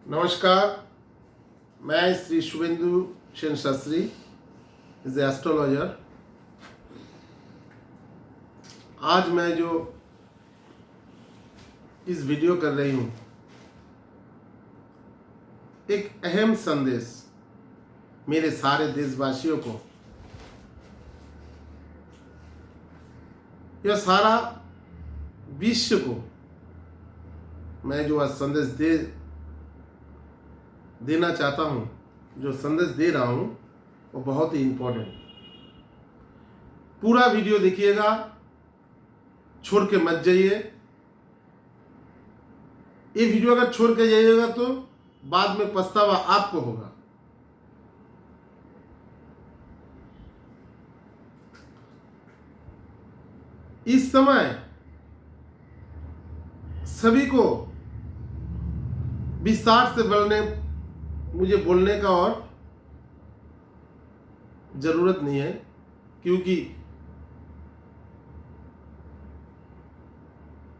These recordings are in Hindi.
नमस्कार, मैं श्री शुभेंदु सेन शास्त्री इज एस्ट्रोलॉजर। आज मैं जो इस वीडियो कर रही हूँ, एक अहम संदेश मेरे सारे देशवासियों को, यह सारा विश्व को मैं जो आज संदेश देना चाहता हूँ, जो संदेश दे रहा हूँ, वो बहुत ही इम्पोर्टेंट। पूरा वीडियो देखिएगा, छोड़ के मत जाइए। ये वीडियो अगर छोड़ के जाइएगा तो बाद में पछतावा आपको होगा। इस समय सभी को विस्तार से मुझे बोलने का और जरूरत नहीं है, क्योंकि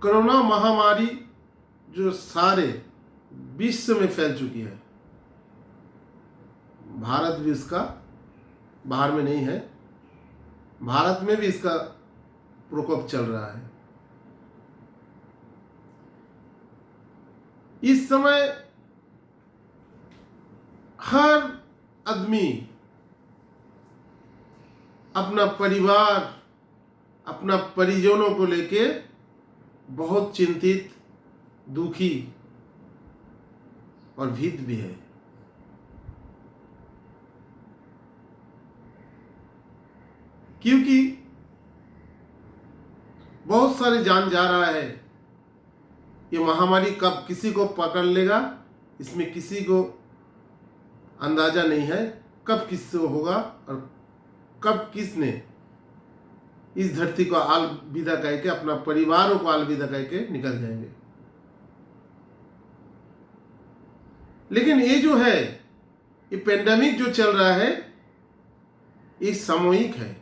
कोरोना महामारी जो सारे विश्व में फैल चुकी है, भारत भी इसका बाहर में नहीं है। भारत में भी इसका प्रकोप चल रहा है। इस समय हर आदमी अपना परिवार, अपना परिजनों को लेके बहुत चिंतित, दुखी और भीत भी है। क्योंकि बहुत सारे जान जा रहा है। ये महामारी कब किसी को पकड़ लेगा, इसमें किसी को अंदाजा नहीं है कब किससे होगा और कब किसने इस धरती को अलविदा कह के, अपना परिवारों को अलविदा कह के निकल जाएंगे। लेकिन ये जो है, ये पेंडेमिक जो चल रहा है, ये सामूहिक है।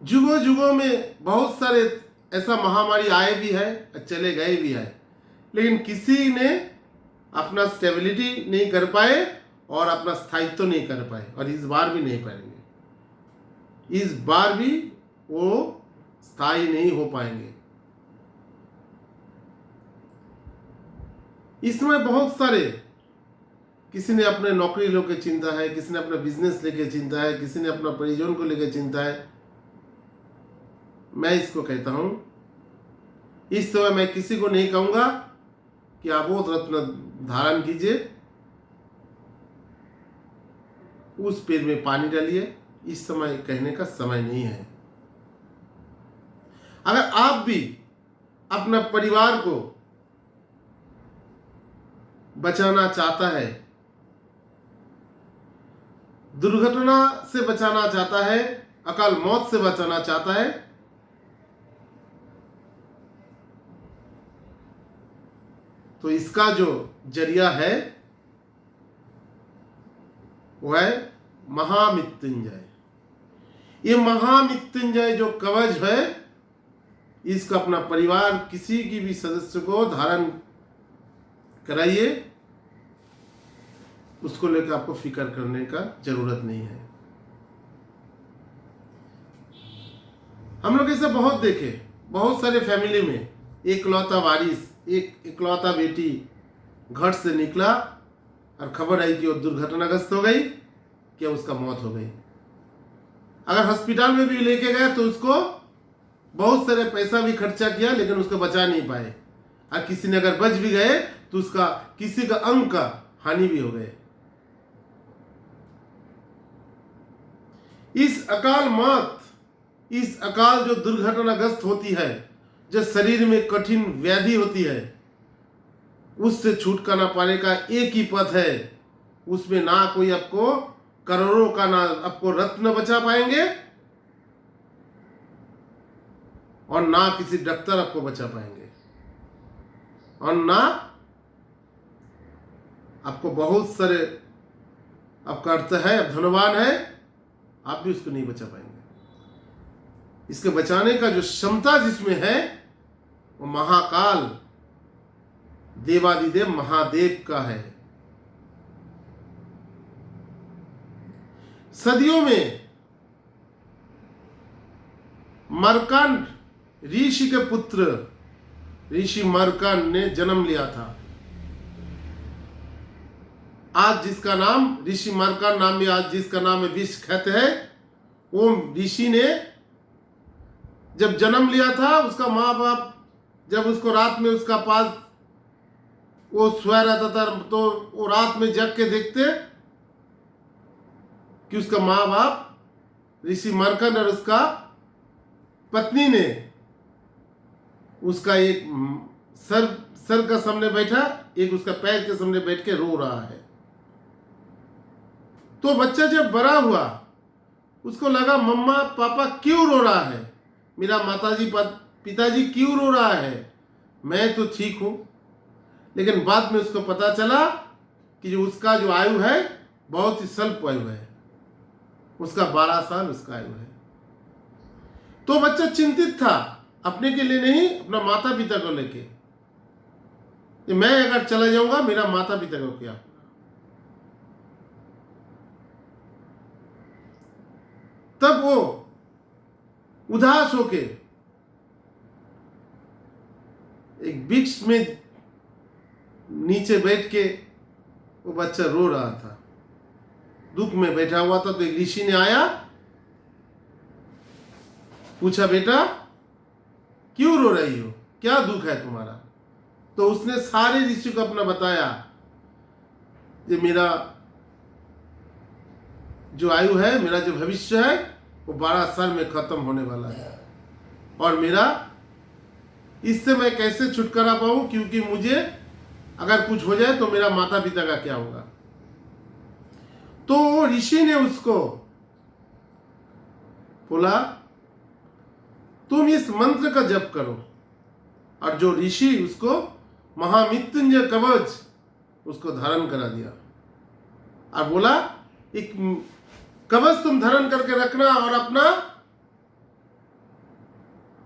जुगों जुगों में बहुत सारे ऐसा महामारी आए भी है और चले गए भी है, लेकिन किसी ने अपना स्टेबिलिटी नहीं कर पाए और अपना स्थायित्व नहीं कर पाए, और इस बार भी नहीं पाएंगे। इस बार भी वो स्थायी नहीं हो पाएंगे। इसमें बहुत सारे, किसी ने अपने नौकरी लेके चिंता है, किसी ने अपना बिजनेस लेके चिंता है, किसी ने अपना परिजन को लेके चिंता है। मैं इसको कहता हूं, इस समय मैं किसी को नहीं कहूंगा कि आप वो रत्न धारण कीजिए, उस पेड़ में पानी डालिए। इस समय कहने का समय नहीं है। अगर आप भी अपना परिवार को बचाना चाहता है, दुर्घटना से बचाना चाहता है, अकाल मौत से बचाना चाहता है, तो इसका जो जरिया है वो है महामृत्युंजय। ये महामृत्युंजय जो कवच है, इसका अपना परिवार किसी की भी सदस्य को धारण कराइए। उसको लेकर आपको फिक्र करने का जरूरत नहीं है। हम लोग ऐसे बहुत देखे, बहुत सारे फैमिली में एकलौता वारिस, एक इकलौता बेटी घर से निकला और खबर आई कि वो दुर्घटनाग्रस्त हो गई, क्या उसका मौत हो गई। अगर हॉस्पिटल में भी लेके गए तो उसको बहुत सारे पैसा भी खर्चा किया, लेकिन उसको बचा नहीं पाए। और किसी ने अगर बच भी गए तो उसका किसी का अंग का हानि भी हो गए। इस अकाल मौत, इस अकाल जो दुर्घटनाग्रस्त होती है, जो शरीर में कठिन व्याधि होती है, उससे छुटकारा पाने का एक ही पथ है। उसमें ना कोई आपको करोड़ों का, ना आपको रत्न बचा पाएंगे, और ना किसी डॉक्टर आपको बचा पाएंगे, और ना आपको बहुत सारे आपका अर्थ है, धनवान है, आप भी उसको नहीं बचा पाएंगे। इसके बचाने का जो क्षमता जिसमें है, वो महाकाल देवादिदेव महादेव का है। सदियों में मरकंड ऋषि के पुत्र ऋषि मरकंड ने जन्म लिया था। आज जिसका नाम ऋषि मरकंड नाम में आज जिसका नाम है विष कहते हैं, वो ऋषि ने जब जन्म लिया था, उसका माँ बाप जब उसको रात में उसका पास वो सोया रहता था, तो वो रात में जग के देखते कि उसका माँ बाप ऋषि मरकंड और उसका पत्नी ने उसका एक सर का सामने बैठा, एक उसका पैर के सामने बैठ के रो रहा है। तो बच्चा जब बड़ा हुआ, उसको लगा मम्मा पापा क्यों रो रहा है, मेरा माताजी पिताजी क्यों रो रहा है, मैं तो ठीक हूं। लेकिन बाद में उसको पता चला कि जो उसका जो आयु है बहुत ही स्वल्प आयु है, उसका 12 साल उसका आयु है। तो बच्चा चिंतित था, अपने के लिए नहीं, अपना माता पिता को लेके, मैं अगर चला जाऊंगा मेरा माता पिता को क्या। तब वो उदास होके एक वृक्ष में नीचे बैठ के वो बच्चा रो रहा था, दुख में बैठा हुआ था। तो एक ऋषि ने आया, पूछा बेटा क्यों रो रही हो, क्या दुख है तुम्हारा। तो उसने सारे ऋषि को अपना बताया, ये मेरा जो आयु है, मेरा जो भविष्य है वो 12 साल में खत्म होने वाला है, और मेरा इससे मैं कैसे छुटकारा पाऊं, क्योंकि मुझे अगर कुछ हो जाए तो मेरा माता पिता का क्या होगा। तो ऋषि ने उसको बोला तुम इस मंत्र का जप करो, और जो ऋषि उसको महामृत्युंजय कवच उसको धारण करा दिया और बोला एक कवच तुम धारण करके रखना और अपना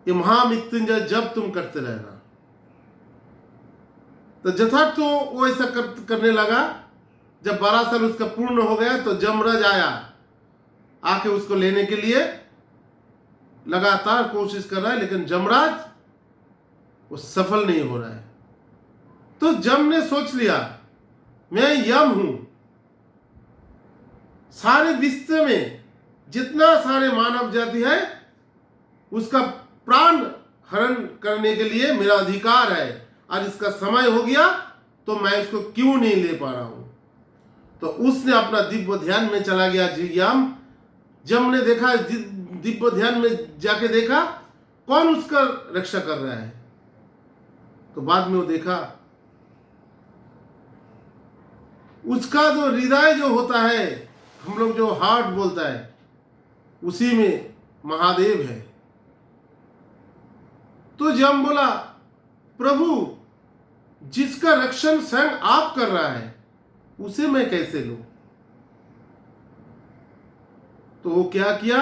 ये महामृत्युंजय जप तुम करते रहना। तो यथार्थ तो वो ऐसा करने लगा। जब 12 साल उसका पूर्ण हो गया तो जमराज आया, आके उसको लेने के लिए लगातार कोशिश कर रहा है, लेकिन जमराज वो सफल नहीं हो रहा है। तो जम ने सोच लिया मैं यम हूं, सारे विश्व में जितना सारे मानव जाति है उसका प्राण हरण करने के लिए मेरा अधिकार है, और इसका समय हो गया तो मैं इसको क्यों नहीं ले पा रहा हूं। तो उसने अपना दिव्य ध्यान में चला गया यम। जम ने देखा, दिव्य ध्यान में जाके देखा कौन उसका रक्षा कर रहा है। तो बाद में वो देखा उसका जो हृदय जो होता है, हम लोग जो हार्ट बोलता है, उसी में महादेव है। तो जम बोला प्रभु जिसका रक्षण स्वयं आप कर रहा है उसे मैं कैसे लूं। तो वो क्या किया,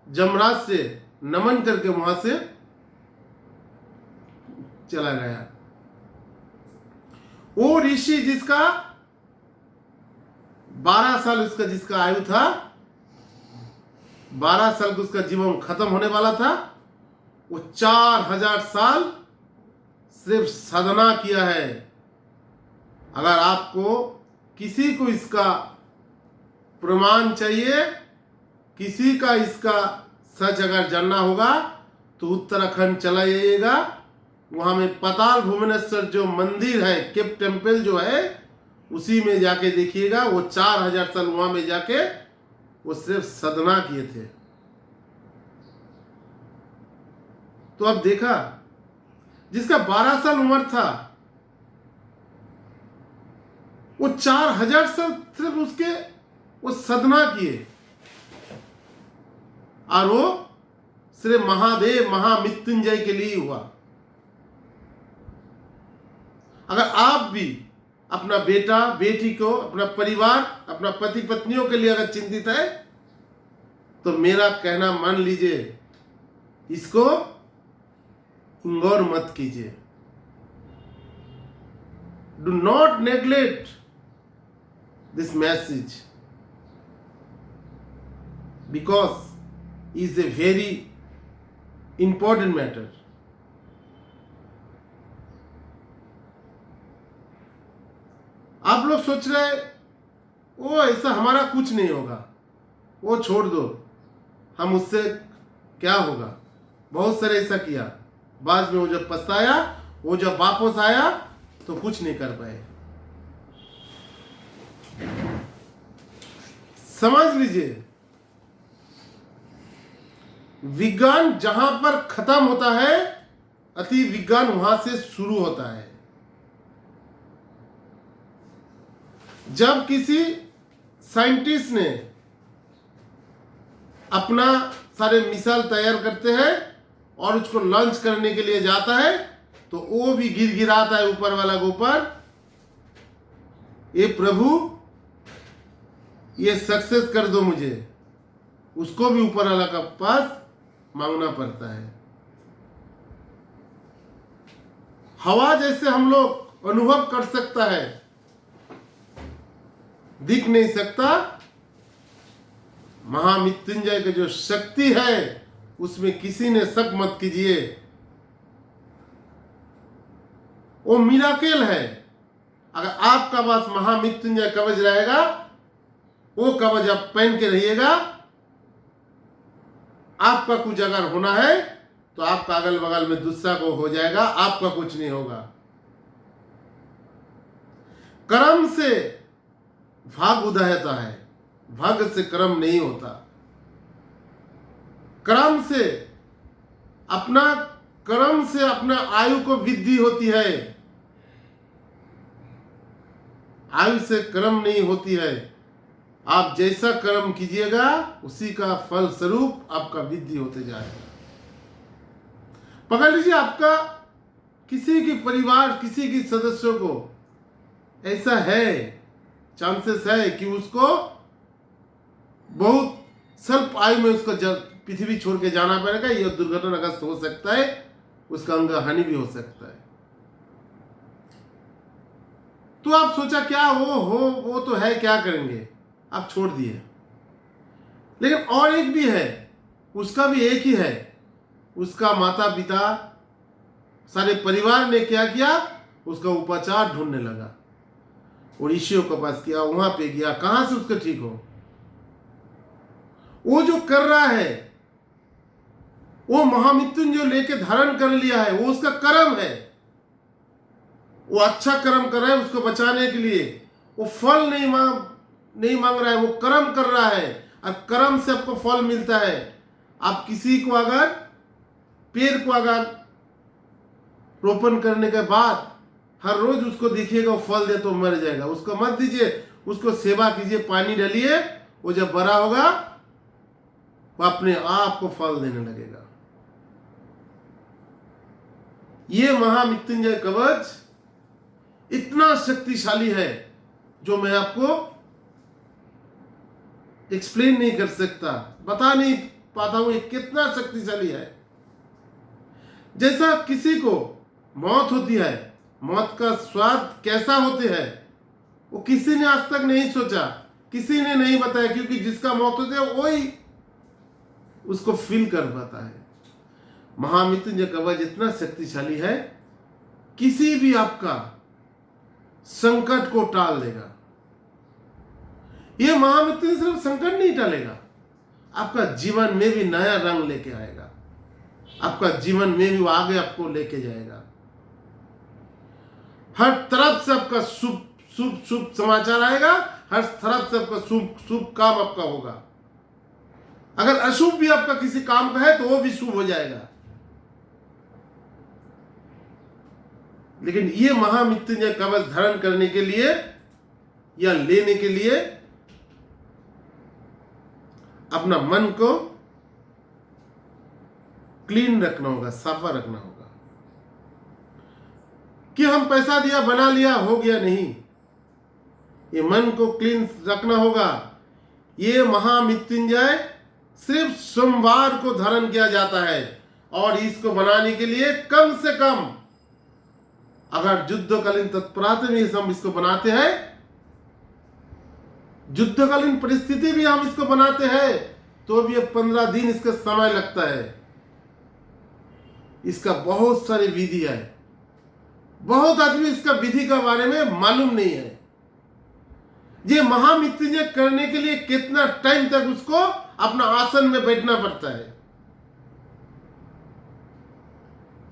जमराज से नमन करके वहां से चला गया। वो ऋषि जिसका 12 साल उसका जिसका आयु था, 12 साल का उसका जीवन खत्म होने वाला था, वो 4000 साल सिर्फ साधना किया है। अगर आपको किसी को इसका प्रमाण चाहिए, किसी का इसका सच अगर जानना होगा तो उत्तराखंड चला जाइएगा। वहां में पाताल भुवनेश्वर जो मंदिर है, केप टेम्पल जो है, उसी में जाके देखिएगा। वो 4000 साल वहां में जाके वो सिर्फ साधना किए थे। तो अब देखा जिसका 12 साल उम्र था वो 4000 साल सिर्फ उसके वो साधना किए, और वो सिर्फ महादेव महामृत्युंजय के लिए हुआ। अगर आप भी अपना बेटा बेटी को, अपना परिवार, अपना पति पत्नियों के लिए अगर चिंतित है तो मेरा कहना मान लीजिए, इसको इग्नोर मत कीजिए। Do not neglect this message, because it is a very important matter. आप लोग सोच रहे वो ऐसा हमारा कुछ नहीं होगा, वो छोड़ दो, हम उससे क्या होगा। बहुत सारे ऐसा किया, बाद में वो जब पछताया, वो जब वापस आया तो कुछ नहीं कर पाए। समझ लीजिए, विज्ञान जहां पर खत्म होता है, अति विज्ञान वहां से शुरू होता है। जब किसी साइंटिस्ट ने अपना सारे मिसाइल तैयार करते हैं और उसको लॉन्च करने के लिए जाता है, तो वो भी गिड़गिड़ाता है ऊपर वाला के ऊपर, ये प्रभु ये सक्सेस कर दो मुझे। उसको भी ऊपर वाला का पास मांगना पड़ता है। हवा जैसे हम लोग अनुभव कर सकता है, दिख नहीं सकता, महामृत्युंजय की जो शक्ति है उसमें किसी ने शक मत कीजिए, वो मिराकल है। अगर आपका पास महामृत्युंजय कवच रहेगा, वो कवच आप पहन के रहिएगा, आपका कुछ अगर होना है तो आपका अगल बगल में दूसरा को हो जाएगा, आपका कुछ नहीं होगा। कर्म से भाग उदयता है, भाग्य से कर्म नहीं होता। कर्म से अपना आयु को वृद्धि होती है, आयु से कर्म नहीं होती है। आप जैसा कर्म कीजिएगा उसी का फल स्वरूप आपका वृद्धि होते जाएगा। पकड़ लीजिए, आपका किसी की परिवार, किसी की सदस्यों को ऐसा है, चांसेस है कि उसको बहुत स्वल्प आयु में उसको पृथ्वी छोड़ के जाना पड़ेगा, यह दुर्घटनाग्रस्त हो सकता है, उसका अंग हानि भी हो सकता है। तो आप सोचा क्या वो तो है, क्या करेंगे, आप छोड़ दिए। लेकिन और एक भी है, उसका भी एक ही है। उसका माता पिता सारे परिवार ने क्या किया, उसका उपचार ढूंढने लगा, और ऋषियों के पास किया, वहां पे गया, कहां से उसका ठीक हो। वो जो कर रहा है, वो महामृत्युंजय लेके धारण कर लिया है, वो उसका कर्म है। वो अच्छा कर्म कर रहा है उसको बचाने के लिए, वो फल नहीं मांग रहा है, वो कर्म कर रहा है, और कर्म से आपको फल मिलता है। आप किसी को अगर पेड़ को अगर रोपण करने के बाद हर रोज उसको देखिएगा वो फल दे तो मर जाएगा, उसको मत दीजिए, उसको सेवा कीजिए, पानी डालिए, वो जब बड़ा होगा वो अपने आप को फल देने लगेगा। ये महामृत्युंजय कवच इतना शक्तिशाली है जो मैं आपको एक्सप्लेन नहीं कर सकता, बता नहीं पाता हूं ये कितना शक्तिशाली है। जैसा किसी को मौत होती है, मौत का स्वाद कैसा होते है वो किसी ने आज तक नहीं सोचा, किसी ने नहीं बताया, क्योंकि जिसका मौत होती है वही उसको फील कर पाता है। महामृत्युंजय कवच इतना शक्तिशाली है, किसी भी आपका संकट को टाल देगा। यह महामृत्युंजय सिर्फ संकट नहीं टालेगा, आपका जीवन में भी नया रंग लेके आएगा, आपका जीवन में भी वो आगे आपको लेके जाएगा। हर तरफ से आपका शुभ शुभ शुभ समाचार आएगा, हर तरफ से आपका शुभ शुभ काम आपका होगा। अगर अशुभ भी आपका किसी काम का है तो वो भी शुभ हो जाएगा। लेकिन ये महामृत्युंजय कवच धारण करने के लिए या लेने के लिए अपना मन को क्लीन रखना होगा, साफा रखना होगा। कि हम पैसा दिया, बना लिया, हो गया, नहीं। ये मन को क्लीन रखना होगा। ये महामृत्युंजय सिर्फ सोमवार को धारण किया जाता है, और इसको बनाने के लिए कम से कम अगर युद्धकालीन तत्परता में हम इसको बनाते हैं, युद्धकालीन परिस्थिति भी हम इसको बनाते हैं, तो भी 15 दिन इसका समय लगता है। इसका बहुत सारी विधि है। बहुत आदमी इसका विधि के बारे में मालूम नहीं है। ये महामृत्युंजय करने के लिए कितना टाइम तक उसको अपना आसन में बैठना पड़ता है।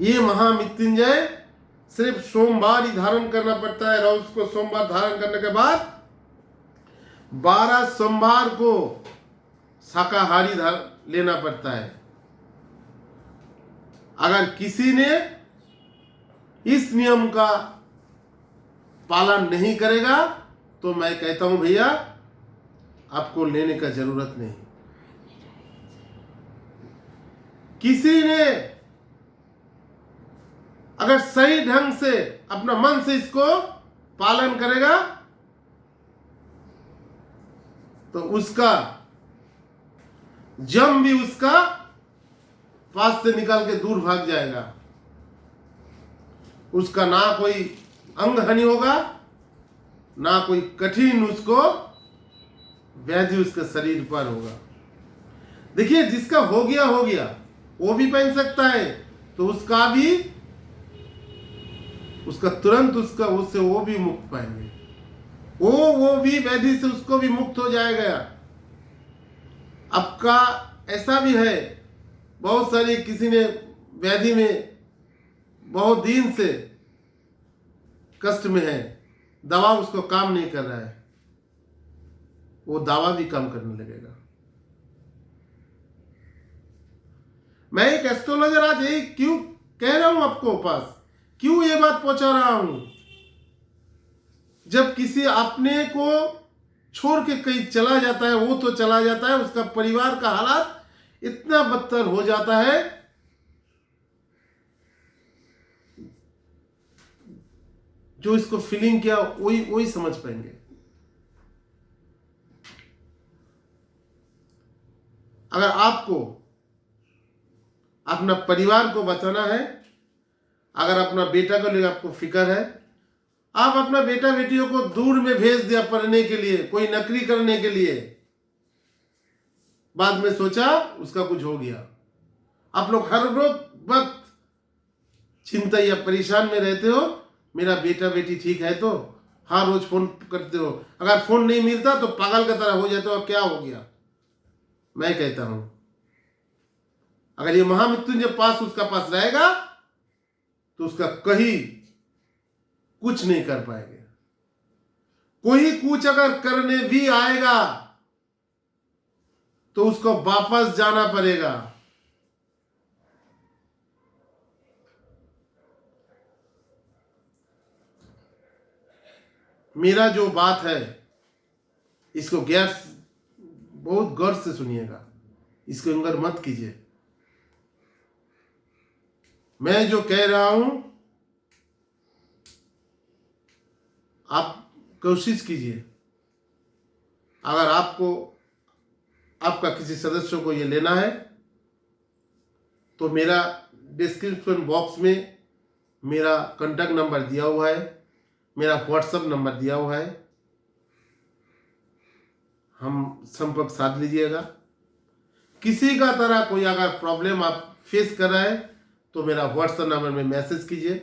ये महामृत्युंजय सिर्फ सोमवार ही धारण करना पड़ता है, और उसको सोमवार धारण करने के बाद 12 सोमवार को शाकाहारी लेना पड़ता है। अगर किसी ने इस नियम का पालन नहीं करेगा तो मैं कहता हूं भैया आपको लेने का जरूरत नहीं। किसी ने अगर सही ढंग से अपना मन से इसको पालन करेगा तो उसका जम भी उसका पास से निकाल के दूर भाग जाएगा। उसका ना कोई अंग हानि होगा, ना कोई कठिन उसको व्याधि उसके शरीर पर होगा। देखिए, जिसका हो गया वो भी पहन सकता है, तो उसका भी उसका तुरंत उसका उससे वो भी मुक्त पाएंगे। वो भी व्याधि से उसको भी मुक्त हो जाएगा। आपका ऐसा भी है, बहुत सारी किसी ने व्याधि में बहुत दिन से कष्ट में है, दवा उसको काम नहीं कर रहा है, वो दवा भी काम करने लगेगा। मैं एक एस्ट्रोलॉजर आज यही क्यों कह रहा हूं आपको पास, क्यों ये बात पहुंचा रहा हूं। जब किसी अपने को छोड़ के कहीं चला जाता है, वो तो चला जाता है, उसका परिवार का हालात इतना बदतर हो जाता है, जो इसको फीलिंग किया वही समझ पाएंगे। अगर आपको अपना परिवार को बचाना है, अगर अपना बेटा को लिए आपको फिक्र है, आप अपना बेटा बेटियों को दूर में भेज दिया पढ़ने के लिए, कोई नौकरी करने के लिए, बाद में सोचा उसका कुछ हो गया। आप लोग हर वक्त चिंता या परेशान में रहते हो, मेरा बेटा बेटी ठीक है, तो हर रोज फोन करते हो, अगर फोन नहीं मिलता तो पागल की तरह हो जाते हो, क्या हो गया। मैं कहता हूं अगर ये महामृत्युंजय पास उसका पास रहेगा तो उसका कहीं कुछ नहीं कर पाएंगे। कोई कुछ अगर करने भी आएगा तो उसको वापस जाना पड़ेगा। मेरा जो बात है इसको बहुत गौर से सुनिएगा, इसको अंदर मत कीजिए। मैं जो कह रहा हूं आप कोशिश कीजिए। अगर आपका किसी सदस्य को ये लेना है तो मेरा डिस्क्रिप्शन बॉक्स में मेरा कांटेक्ट नंबर दिया हुआ है, मेरा व्हाट्सएप नंबर दिया हुआ है, हम संपर्क साध लीजिएगा। किसी का तरह कोई अगर प्रॉब्लम आप फेस कर रहा है तो मेरा व्हाट्सएप नंबर में मैसेज कीजिए,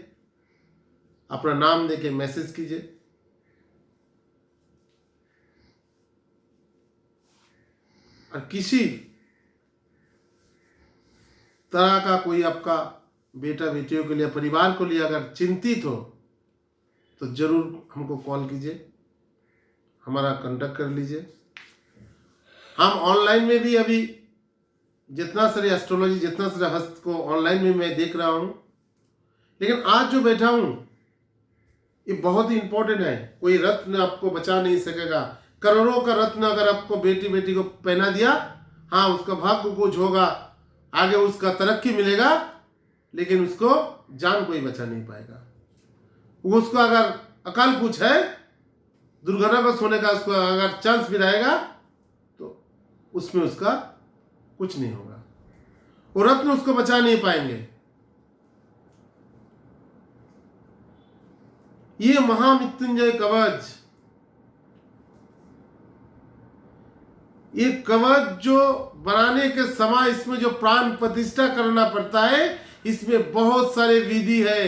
अपना नाम देके मैसेज कीजिए। और किसी तरह का कोई आपका बेटा बेटियों के लिए, परिवार को लिए अगर चिंतित हो तो जरूर हमको कॉल कीजिए, हमारा कांटेक्ट कर लीजिए। हम ऑनलाइन में भी अभी जितना सारे एस्ट्रोलॉजी, जितना सारे हस्त को ऑनलाइन में मैं देख रहा हूँ, लेकिन आज जो बैठा हूँ ये बहुत ही इंपॉर्टेंट है। कोई रत्न आपको बचा नहीं सकेगा। करोड़ों का रत्न अगर आपको बेटी को पहना दिया, हाँ उसका भाग्य कुछ होगा, आगे उसका तरक्की मिलेगा, लेकिन उसको जान कोई बचा नहीं पाएगा। उसको अगर अकाल कुछ है, दुर्घटनाग्रस्त होने का उसको अगर चांस भी रहेगा तो उसमें उसका कुछ नहीं होगा, वो रत्न उसको बचा नहीं पाएंगे। ये महामृत्युंजय कवच, ये कवच जो बनाने के समय इसमें जो प्राण प्रतिष्ठा करना पड़ता है, इसमें बहुत सारे विधि है।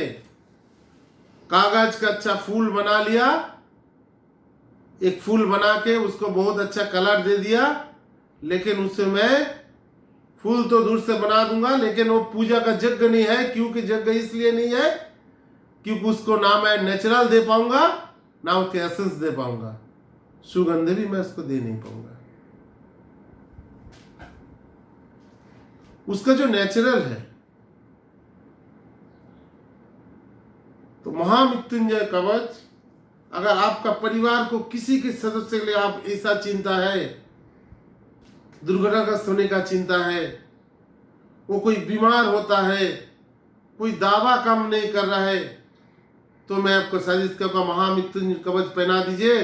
कागज का अच्छा फूल बना लिया, एक फूल बना के उसको बहुत अच्छा कलर दे दिया, लेकिन उससे मैं फूल तो दूर से बना दूंगा, लेकिन वो पूजा का यज्ञ नहीं है। क्योंकि यज्ञ इसलिए नहीं है क्योंकि उसको ना मैं नेचुरल दे पाऊंगा, ना उसके एसेंस दे पाऊंगा, सुगंध भी मैं उसको दे नहीं पाऊंगा। उसका जो नेचुरल है, तो महामृत्युंजय कवच, अगर आपका परिवार को किसी के सदस्य के लिए आप ऐसा चिंता है, दुर्घटनाग्रस्त होने का चिंता है, वो कोई बीमार होता है, कोई दावा काम नहीं कर रहा है, तो मैं आपको सजेस्ट करूंगा महामृत्युंजय कवच पहना दीजिए,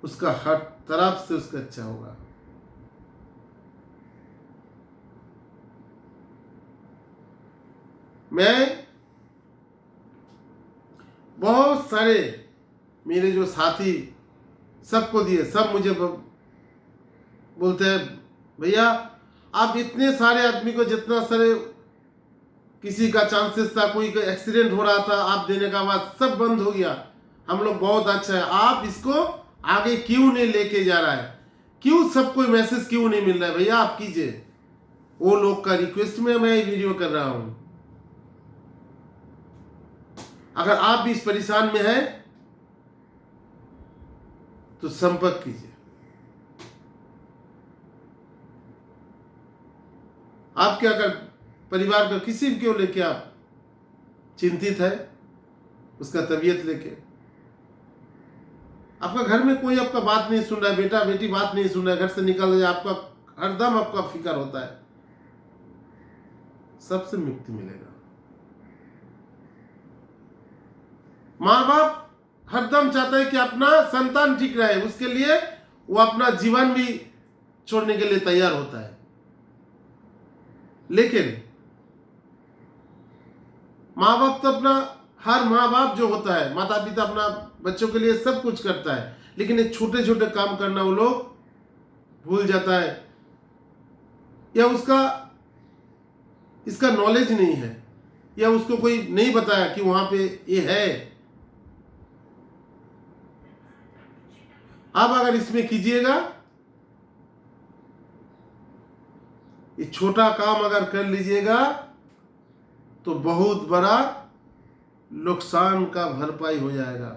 उसका हर तरफ से उसका अच्छा होगा। मैं बहुत सारे मेरे जो साथी सबको दिए, सब मुझे बोलते हैं भैया आप इतने सारे आदमी को, जितना सारे किसी का चांसेस था, कोई का एक्सीडेंट हो रहा था, आप देने का बाद सब बंद हो गया, हम लोग बहुत अच्छा है, आप इसको आगे क्यों नहीं लेके जा रहा है, क्यों सबको मैसेज क्यों नहीं मिल रहा है, भैया आप कीजिए। वो लोग का रिक्वेस्ट में मैं वीडियो कर रहा हूं। अगर आप भी इस परेशान में हैं तो संपर्क कीजिए। आपके अगर परिवार का किसी भी को लेके आप चिंतित है, उसका तबीयत लेके, आपका घर में कोई आपका बात नहीं सुन रहा है, बेटा बेटी बात नहीं सुन रहा है, घर से निकल जाए, आपका हरदम आपका फिक्र होता है, सबसे मुक्ति मिलेगा। माँ बाप हरदम चाहता है कि अपना संतान ठीक रहे, उसके लिए वो अपना जीवन भी छोड़ने के लिए तैयार होता है, लेकिन माँ बाप तो अपना, हर माँ बाप जो होता है, माता पिता अपना बच्चों के लिए सब कुछ करता है, लेकिन ये छोटे छोटे काम करना वो लोग भूल जाता है, या उसका इसका नॉलेज नहीं है, या उसको कोई नहीं बताया कि वहां पे ये है। आप अगर इसमें कीजिएगा, ये छोटा काम अगर कर लीजिएगा, तो बहुत बड़ा नुकसान का भरपाई हो जाएगा,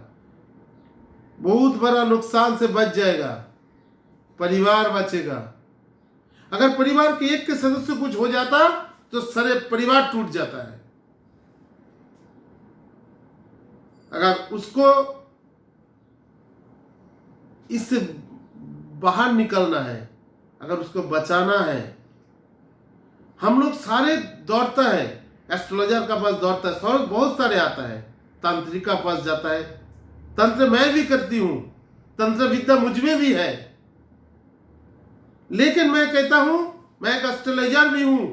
बहुत बड़ा नुकसान से बच जाएगा, परिवार बचेगा। अगर परिवार के एक के सदस्य कुछ हो जाता तो सारे परिवार टूट जाता है। अगर उसको इससे बाहर निकलना है, अगर उसको बचाना है, हम लोग सारे दौड़ता है, एस्ट्रोलॉजर का पास दौड़ता है, सब बहुत सारे आता है, तांत्रिक का पास जाता है, तंत्र मैं भी करती हूं, तंत्र विद्या मुझ में भी है, लेकिन मैं कहता हूं मैं एक एस्ट्रोलॉजर भी हूं।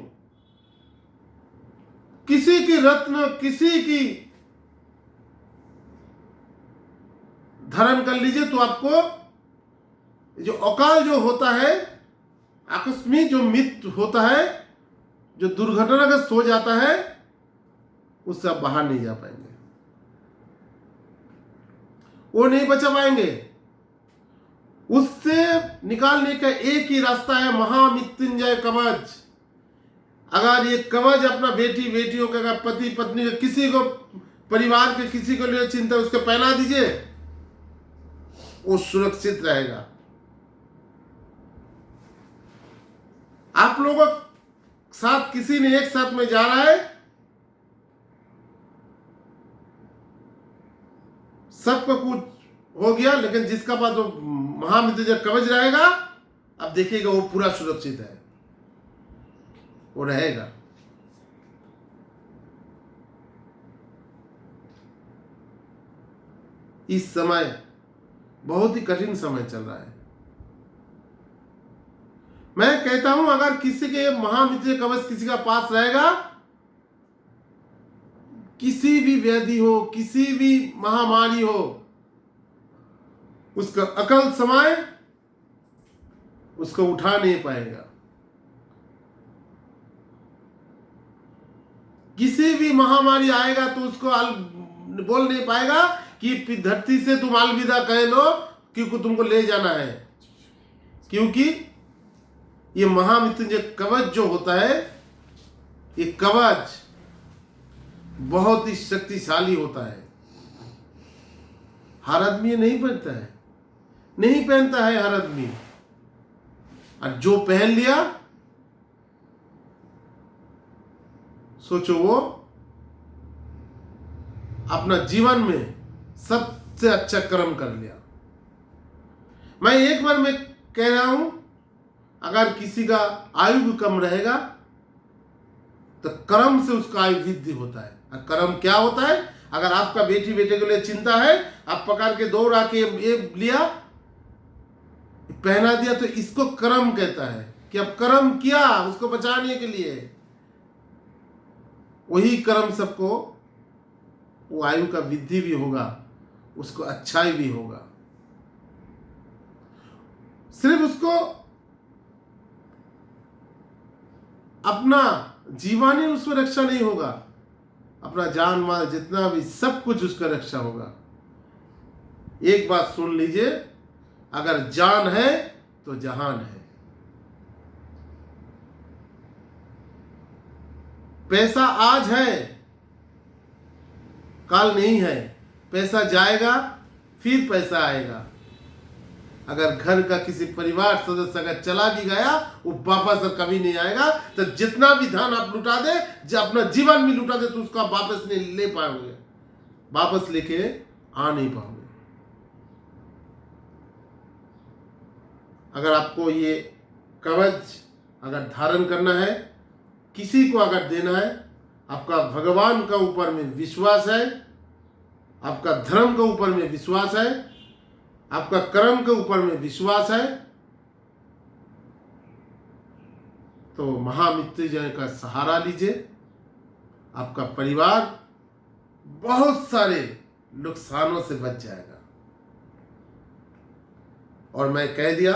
किसी की रत्न, किसी की धारण कर लीजिए तो आपको जो अकाल जो होता है, आकस्मिक जो मृत्यु होता है, जो दुर्घटनाग्रस्त हो जाता है, उससे आप बाहर नहीं जा पाएंगे, वो नहीं बचा पाएंगे। उससे निकालने का एक ही रास्ता है, महामृत्युंजय कवच। अगर ये कवच अपना बेटी बेटियों का, पति पत्नी का, किसी को, परिवार के किसी को लिए चिंता, उसको पहना दीजिए, वो सुरक्षित रहेगा। आप लोगों के साथ किसी ने एक साथ में जा रहा है, सबको कुछ हो गया, लेकिन जिसका पास जो महामृत्युंजय कवच रहेगा, अब देखिएगा वो पूरा सुरक्षित है, वो रहेगा। इस समय बहुत ही कठिन समय चल रहा है। मैं कहता हूं अगर किसी के महामृत्युंजय कवच किसी का पास रहेगा, किसी भी व्याधि हो, किसी भी महामारी हो, उसका अकल समय उसको उठा नहीं पाएगा। किसी भी महामारी आएगा तो उसको बोल नहीं पाएगा कि धरती से तुम अलविदा कह लो, क्योंकि तुमको ले जाना है। क्योंकि ये महामृत्युंजय कवच जो होता है, ये कवच बहुत ही शक्तिशाली होता है। हर आदमी नहीं पहनता है, नहीं पहनता है हर आदमी। और जो पहन लिया, सोचो वो अपना जीवन में सबसे अच्छा कर्म कर लिया। मैं एक बार मैं कह रहा हूं, अगर किसी का आयु भी कम रहेगा तो कर्म से उसका आयु वृद्धि होता है। और कर्म क्या होता है? अगर आपका बेटी बेटे के लिए चिंता है, आप पकड़ के दौड़ आके ये लिया, पहना दिया, तो इसको कर्म कहता है कि अब कर्म किया उसको बचाने के लिए। वही कर्म सबको, वो आयु का वृद्धि भी होगा, उसको अच्छाई भी होगा। सिर्फ उसको अपना जीवन ही उसको रक्षा नहीं होगा, अपना जान माल जितना भी सब कुछ उसका रक्षा होगा। एक बात सुन लीजिए, अगर जान है तो जहान है। पैसा आज है, कल नहीं है। पैसा जाएगा, फिर पैसा आएगा। अगर घर का किसी परिवार सदस्य अगर चला भी गया, वो वापस अब कभी नहीं आएगा। तो जितना भी धन आप लुटा दे, जब अपना जीवन भी लुटा दे, तो उसको आप वापस नहीं ले पाओगे, वापस लेके आ नहीं पाओगे। अगर आपको ये कवच अगर धारण करना है, किसी को अगर देना है, आपका भगवान का ऊपर में विश्वास है, आपका धर्म के ऊपर में विश्वास है, आपका कर्म के ऊपर में विश्वास है, तो महामृत्युंजय का सहारा लीजिए। आपका परिवार बहुत सारे नुकसानों से बच जाएगा। और मैं कह दिया,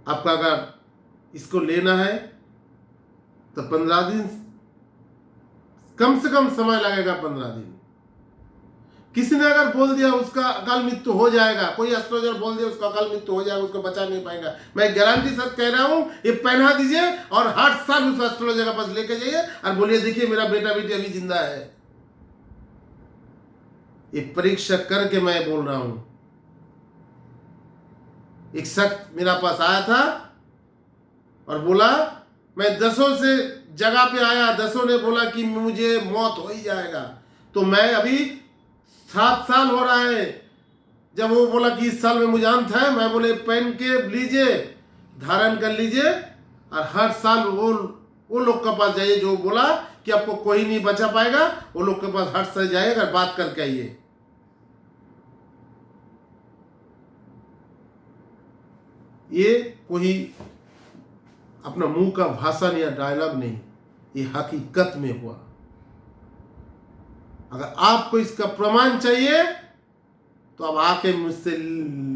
आपका अगर इसको लेना है तो 15 दिन, कम से कम समय लगेगा 15 दिन। किसी ने अगर बोल दिया उसका अकाल मृत्यु हो जाएगा, कोई एस्ट्रोलॉजर बोल दिया उसका अकाल मृत्यु हो जाएगा, उसको बचा नहीं पाएगा, मैं गारंटी साथ कह रहा हूं, ये पहना दीजिए और हर साल उस एस्ट्रोलॉजर के पास लेके जाइए और बोलिए, देखिए मेरा बेटा बेटी अभी जिंदा है। ये परीक्षा करके मैं बोल रहा हूं। एक शख्स मेरा पास आया था और बोला, मैं 10 से जगह पे आया, 10 ने बोला कि मुझे मौत हो ही जाएगा। तो मैं अभी 7 साल हो रहा है, जब वो बोला कि इस साल में मुझे अंत है, मैं बोले पहन के लीजिए, धारण कर लीजिए, और हर साल वो लोग के पास जाइए जो बोला कि आपको कोई नहीं बचा पाएगा, वो लोग के पास हर साल जाइए और बात करके आइए। ये कोई अपना मुंह का भाषण या डायलॉग नहीं, ये हकीकत में हुआ। अगर आपको इसका प्रमाण चाहिए तो आप आके मुझसे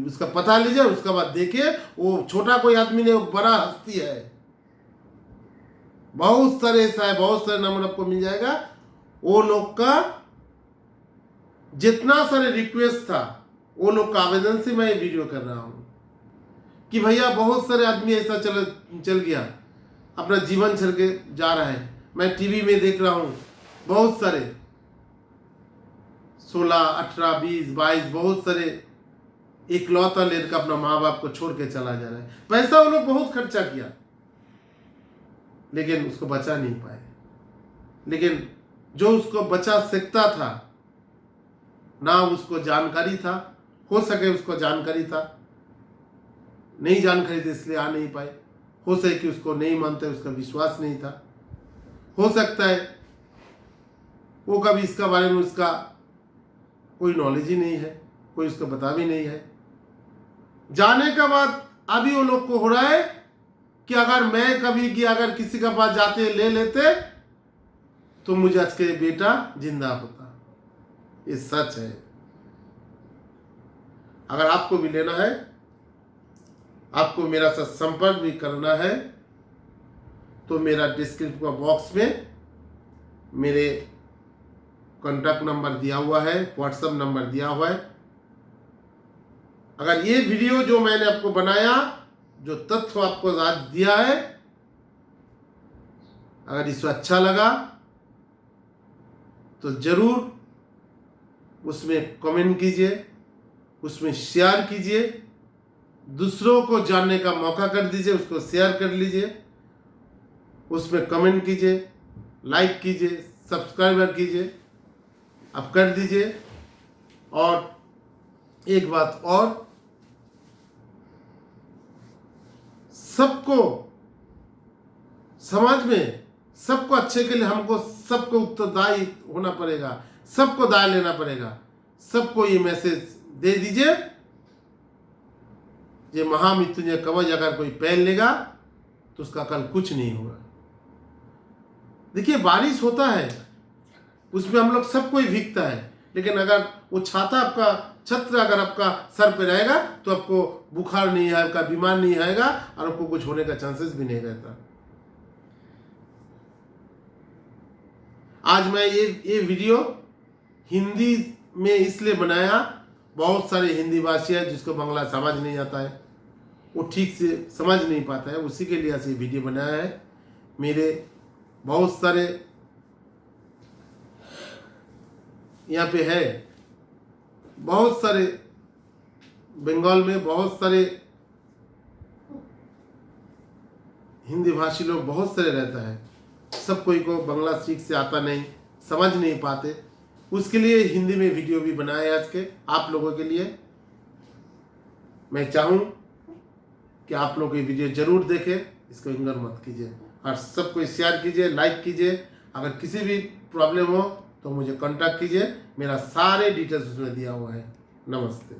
उसका पता लीजिए, उसके बाद देखिए, वो छोटा कोई आदमी नहीं, वो बड़ा हस्ती है। बहुत सारे ऐसा है, बहुत सारे नंबर आपको मिल जाएगा। वो लोग का जितना सारे रिक्वेस्ट था, वो लोग का आवेदन से मैं ये वीडियो कर रहा हूं कि भैया बहुत सारे आदमी ऐसा चल गया, अपना जीवन छोड़ के जा रहा है। मैं टीवी में देख रहा हूं, बहुत सारे 16, 18, 20, 22 बहुत सारे इकलौता लेकर अपना माँ बाप को छोड़ के चला जा रहा है। पैसा वो लोग बहुत खर्चा किया, लेकिन उसको बचा नहीं पाए। लेकिन जो उसको बचा सकता था, ना उसको जानकारी था, हो सके उसको जानकारी था, नहीं जानकारी थी इसलिए आ नहीं पाए, हो सके कि उसको नहीं मानते, उसका विश्वास नहीं था, हो सकता है वो कभी इसका बारे में उसका कोई नॉलेज ही नहीं है, कोई उसको बता भी नहीं है। जाने के बाद अभी वो लोग को हो रहा है कि अगर मैं कभी कि अगर किसी के पास जाते ले लेते तो मुझे आज के बेटा जिंदा होता। ये सच है। अगर आपको भी लेना है, आपको मेरा साथ संपर्क भी करना है, तो मेरा डिस्क्रिप्शन बॉक्स में मेरे कॉन्टैक्ट नंबर दिया हुआ है, व्हाट्सएप नंबर दिया हुआ है। अगर ये वीडियो जो मैंने आपको बनाया, जो तथ्य आपको आज दिया है, अगर इसको अच्छा लगा तो जरूर उसमें कमेंट कीजिए, उसमें शेयर कीजिए, दूसरों को जानने का मौका कर दीजिए, उसको शेयर कर लीजिए, उसमें कमेंट कीजिए, लाइक कीजिए, सब्सक्राइबर कीजिए, आप कर दीजिए। और एक बात और, सबको समाज में सबको अच्छे के लिए हमको सबको उत्तरदायी होना पड़ेगा, सबको दाय लेना पड़ेगा। सबको ये मैसेज दे दीजिए, ये महामृत्युंजय कवच अगर कोई पहन लेगा तो उसका कल कुछ नहीं होगा। देखिए बारिश होता है, उसमें हम लोग सबको ही भीगता है, लेकिन अगर वो छाता आपका छत्र अगर आपका सर पे रहेगा तो आपको बुखार नहीं आएगा, बीमार नहीं आएगा और आपको कुछ होने का चांसेस भी नहीं रहता। आज मैं ये वीडियो हिंदी में इसलिए बनाया, बहुत सारे हिंदी भाषी है जिसको बांग्ला समझ नहीं आता है, वो ठीक से समझ नहीं पाता है, उसी के लिए ऐसे वीडियो बनाया है। मेरे बहुत सारे यहाँ पे है, बहुत सारे बंगाल में बहुत सारे हिंदी भाषी लोग बहुत सारे रहता है। सब कोई को बांग्ला सीख से आता नहीं, समझ नहीं पाते, उसके लिए हिंदी में वीडियो भी बनाया आज के आप लोगों के लिए। मैं चाहूँ कि आप लोग ये वीडियो जरूर देखें, इसको इग्नोर मत कीजिए और सबको शेयर कीजिए, लाइक कीजिए। अगर किसी भी प्रॉब्लम हो तो मुझे कांटेक्ट कीजिए, मेरा सारे डिटेल्स उसमें दिया हुआ है। नमस्ते।